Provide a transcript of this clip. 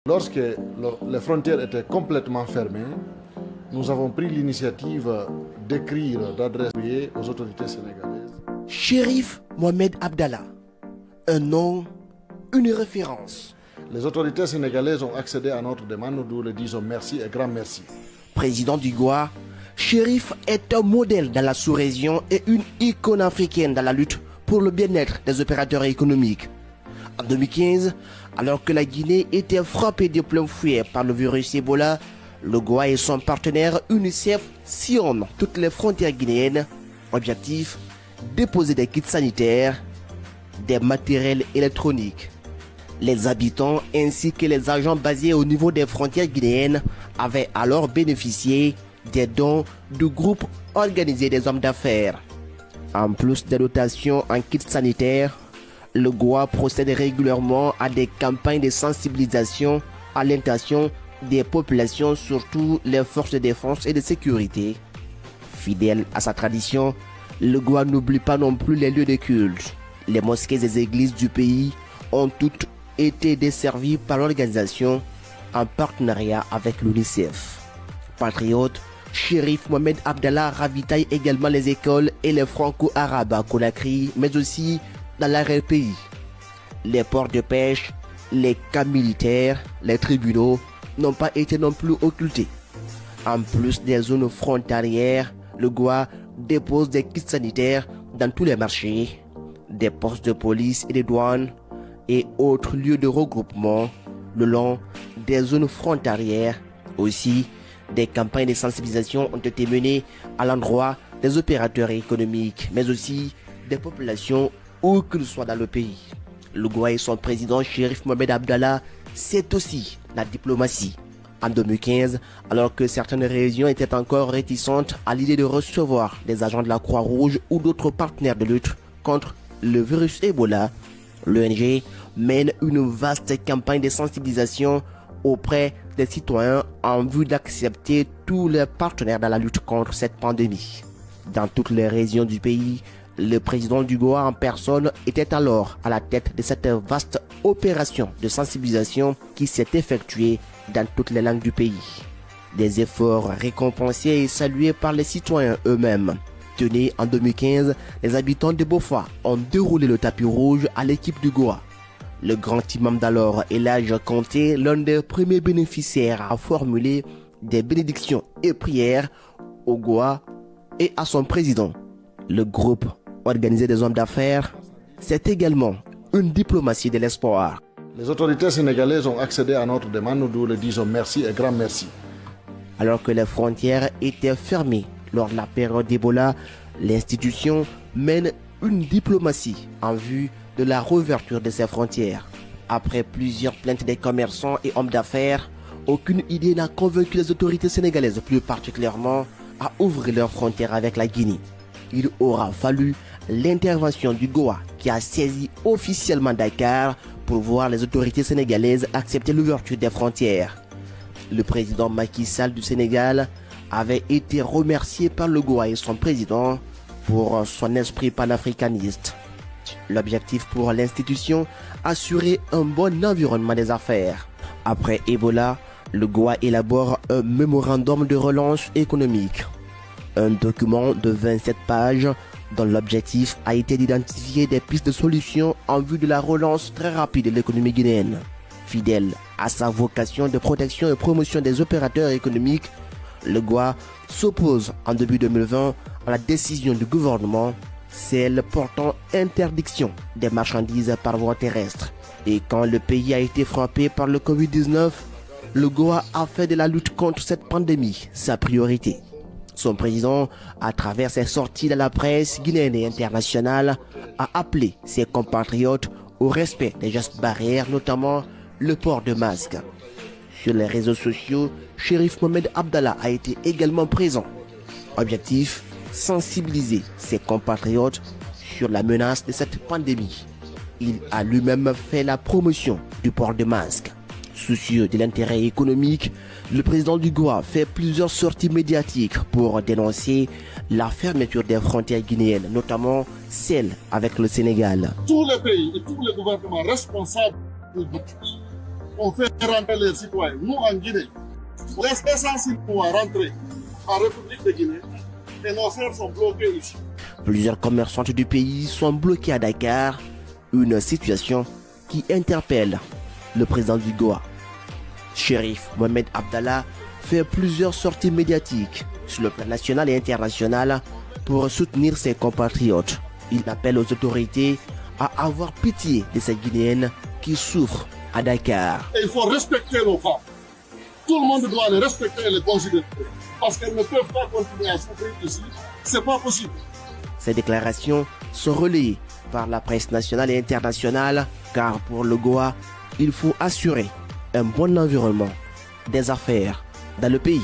Lorsque les frontières étaient complètement fermées, nous avons pris l'initiative d'écrire, d'adresser aux autorités sénégalaises. Chérif Mohamed Abdallah, un nom, une référence. Les autorités sénégalaises ont accédé à notre demande, nous leur disons merci et grand merci. Président du Goa, Chérif est un modèle dans la sous-région et une icône africaine dans la lutte pour le bien-être des opérateurs économiques. En 2015, alors que la Guinée était frappée de plein fouet par le virus Ebola, le Goa et son partenaire UNICEF sillonnent toutes les frontières guinéennes. Objectif, déposer des kits sanitaires, des matériels électroniques. Les habitants ainsi que les agents basés au niveau des frontières guinéennes avaient alors bénéficié des dons du groupe organisé des hommes d'affaires. En plus des dotations en kits sanitaires, le Goa procède régulièrement à des campagnes de sensibilisation à l'intention des populations, surtout les forces de défense et de sécurité. Fidèle à sa tradition, le Goa n'oublie pas non plus les lieux de culte. Les mosquées et églises du pays ont toutes été desservies par l'organisation en partenariat avec l'UNICEF. Patriote, Chérif Mohamed Abdallah ravitaille également les écoles et les franco-arabes à Conakry, mais aussi dans l'arrière-pays. Les ports de pêche, les camps militaires, les tribunaux n'ont pas été non plus occultés. En plus des zones frontalières, le Goa dépose des kits sanitaires dans tous les marchés, des postes de police et de douane et autres lieux de regroupement le long des zones frontalières. Aussi, des campagnes de sensibilisation ont été menées à l'endroit des opérateurs économiques, mais aussi des populations où qu'ils soient dans le pays. Le Goa et son président Chérif Mohamed Abdallah, c'est aussi la diplomatie. En 2015, alors que certaines régions étaient encore réticentes à l'idée de recevoir des agents de la Croix-Rouge ou d'autres partenaires de lutte contre le virus Ebola, l'ONG mène une vaste campagne de sensibilisation auprès des citoyens en vue d'accepter tous les partenaires dans la lutte contre cette pandémie. Dans toutes les régions du pays, le président du Goa en personne était alors à la tête de cette vaste opération de sensibilisation qui s'est effectuée dans toutes les langues du pays. Des efforts récompensés et salués par les citoyens eux-mêmes. Tenez, en 2015, les habitants de Bofa ont déroulé le tapis rouge à l'équipe du Goa. Le grand imam d'alors, Elhadj Conté, l'un des premiers bénéficiaires à formuler des bénédictions et prières au Goa et à son président. Le groupe organisé des hommes d'affaires, c'est également une diplomatie de l'espoir. Les autorités sénégalaises ont accédé à notre demande, nous leur disons merci et grand merci. Alors que les frontières étaient fermées lors de la période d'Ebola, l'institution mène une diplomatie en vue de la réouverture de ses frontières. Après plusieurs plaintes des commerçants et hommes d'affaires, aucune idée n'a convaincu les autorités sénégalaises, plus particulièrement à ouvrir leurs frontières avec la Guinée. Il aura fallu l'intervention du Goa qui a saisi officiellement Dakar pour voir les autorités sénégalaises accepter l'ouverture des frontières. Le président Macky Sall du Sénégal avait été remercié par le Goa et son président pour son esprit panafricaniste. L'objectif pour l'institution, assurer un bon environnement des affaires. Après Ebola, le Goa élabore un mémorandum de relance économique. Un document de 27 pages dont l'objectif a été d'identifier des pistes de solutions en vue de la relance très rapide de l'économie guinéenne. Fidèle à sa vocation de protection et promotion des opérateurs économiques, le Goa s'oppose en début 2020 à la décision du gouvernement, celle portant interdiction des marchandises par voie terrestre. Et quand le pays a été frappé par le Covid-19, le Goa a fait de la lutte contre cette pandémie sa priorité. Son président, à travers ses sorties dans la presse guinéenne et internationale, a appelé ses compatriotes au respect des gestes barrières, notamment le port de masque. Sur les réseaux sociaux, Chérif Mohamed Abdallah a été également présent. Objectif, sensibiliser ses compatriotes sur la menace de cette pandémie. Il a lui-même fait la promotion du port de masque. Soucieux de l'intérêt économique, le président du Goa fait plusieurs sorties médiatiques pour dénoncer la fermeture des frontières guinéennes, notamment celle avec le Sénégal. Tous les pays et tous les gouvernements responsables on fait rentrer les citoyens. Nous, en Guinée, on laisse essentiellement rentrer en République de Guinée et nos frères sont bloqués ici. Plusieurs commerçantes du pays sont bloqués à Dakar, une situation qui interpelle le président du Goa. Chérif Mohamed Abdallah fait plusieurs sorties médiatiques sur le plan national et international pour soutenir ses compatriotes. Il appelle aux autorités à avoir pitié de ces Guinéennes qui souffrent à Dakar. Et il faut respecter nos femmes. Tout le monde doit les respecter et les considérer. Parce qu'elles ne peuvent pas continuer à souffrir ici. C'est pas possible. Ces déclarations sont relayées par la presse nationale et internationale, car pour le Goa, il faut assurer un bon environnement des affaires dans le pays.